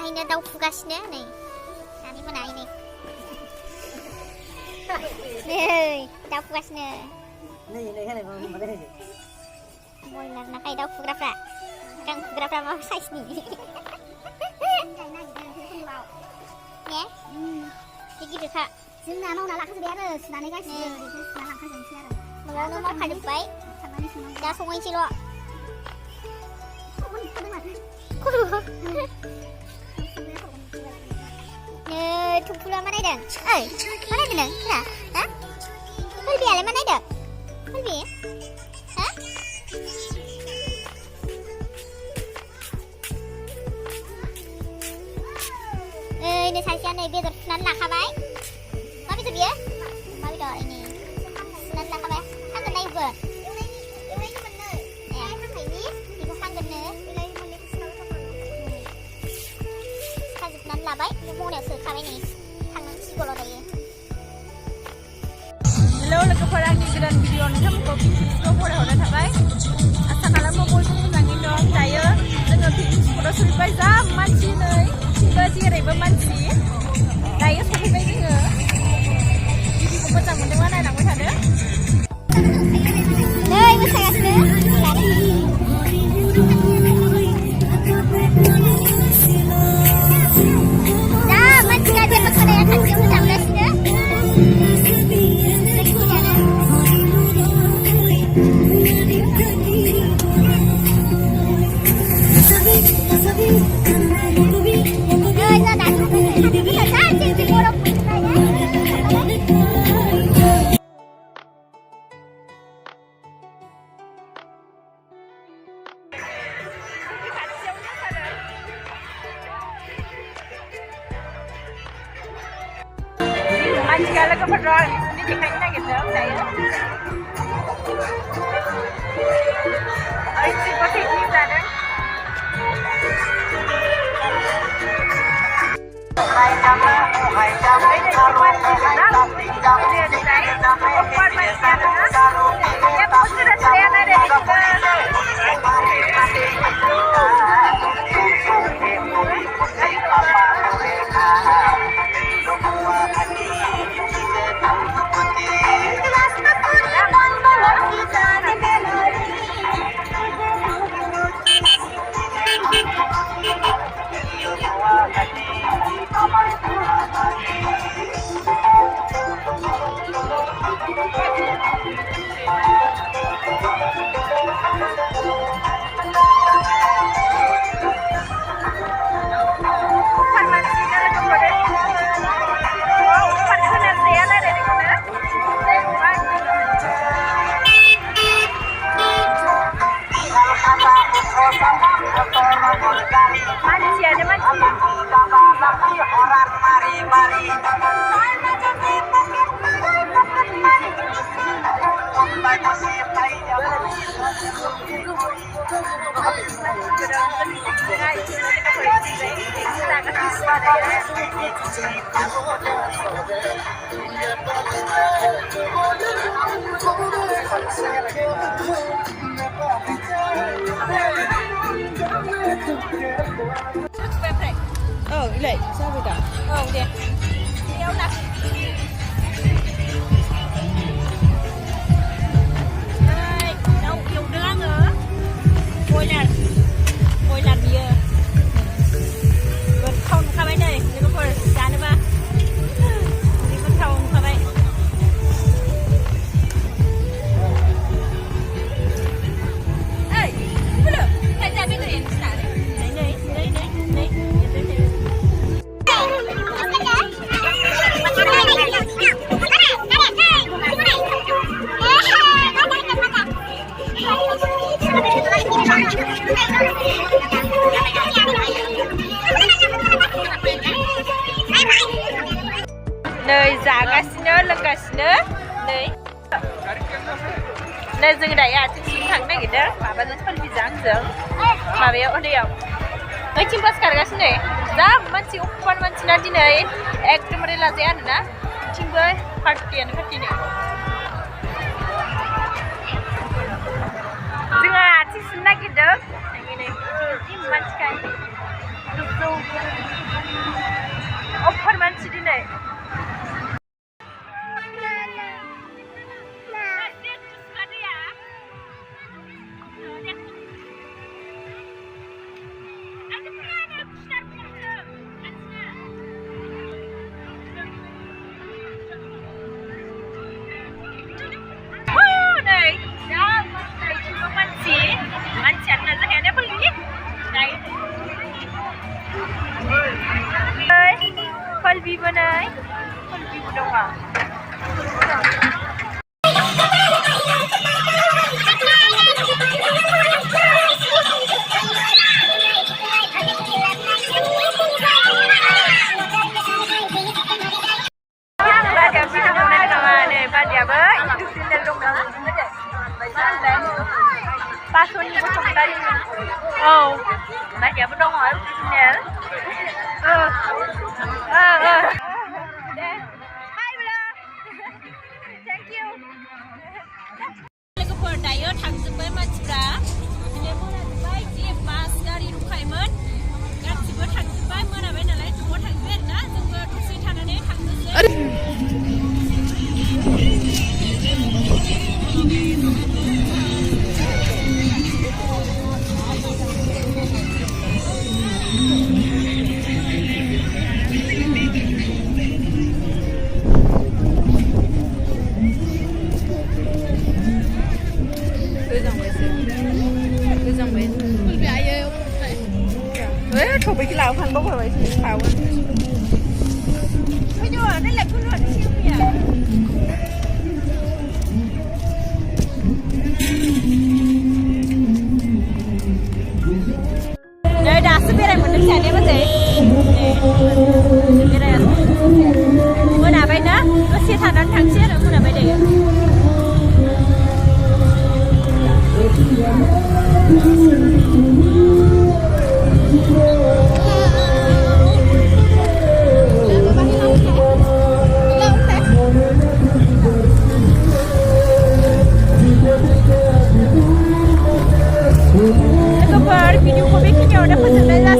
मोनाहैनो दाउ फुगासिनो नै दानि मोनाहै नै दाउ फुगासिनो बयलार नाखाय दाउ फुग्राफ्रा गां फुग्राफ्रा मा साइसनि ने गिदिरखा जोंना मावना लाखाजोब्बाय आरो सुनानै गासिबो बेखौ सुना लाखाजोबनोसै आरो न'आवनो मावखाजोब्बाय दा संहैनोसैल' थुमफुला मा नायदों ओइ मा नायदों नों ना हा फुलबियालाय मा नायदों फुलबि हा नै सासेया नै बेदर सुनानै लाखाबाय मा बेदर बियो मा बेदर ini सुनानै लाखाबाय हांगोन नायबो हांनायनि बेखौ हांगोननो सुखाजोबनानै लाबाय मनायाव सोखाबाय नै थांनांसिगौल' दायो हेलौ लोगोफोर आंनि गोदान भिडिअ नोंथांमोनखौ पिकनिकखौ फरायहरनो थाबाय आसा खालामो बयबो मोजाङै दं दायो जोङो पिकनिक स्पटआव सफैबाय जा मानसि नै थिंबो जेरैबो मानसि दायो सफैबाय जोङो भिडिअखौ मोजां मोनदोंबा नायलांबाय थादो नै मोसागासिनो जा मानसिया जेबो खोनाया खाथियावनो दामगासिनो मानसिया लोगोफोर दं आं बिसोरनि देखायनो नागिरदों दायो ओइथिंबो पिकनिक जादों Oh, lại sao vậy cả? Đẹp. Kéo nè. Đây, đâu yêu đứa nữa. Ngồi nè. Ngồi làm gì à? Còn không các bạn đây, nếu có phải giá nữa ba. Đi con không các bạn. Ê, cứ được. Hãy ra bên này xả đi. Đấy. Nơi जागासिनो लोंगासिनो नै नै जों दायो आथिंसिम थांनो नागिरदों माबाजों फुलबिजों आंजों माबायाव दैयाव ओइथिं बास खारगासिनो जा मानसि अफार मानसिना दिनै एकदमबारे लाजाया आरोना बिथिंबो पार्टियानो पार्टि नै जोंहा आथिं सुनो नागिरदों नै मानसिखाय Là sẽ hẹn em phân lý. Đây. Phân vi bên này. Phân vi bên đâu à? Ba xuân như trong đây. Nãy giờ bên đông hỏi nè. Thank you. लोगोफोर दायो थांजोब्बाय मानसिफ्रा लेमोनाजोब्बाय जे बास गारि दंखायोमोन गासिबो थांजोब्बाय मोनाबाय नालाय न'आव थांबाय आरोना जोंबो दसे थानानै थांनोसै không biết cái nào khăn bốc rồi vậy thì sao á? Ôi nhưng mà đây là cái luật siêu nhỉ? Đây đã sắp biết này một đứa trẻ đi mất gì? Cái này mưa nào vậy đó? Nó xe thằng đang thằng xe rồi mưa nào vậy đấy? Video ko biết cái nhau đã phân tích ra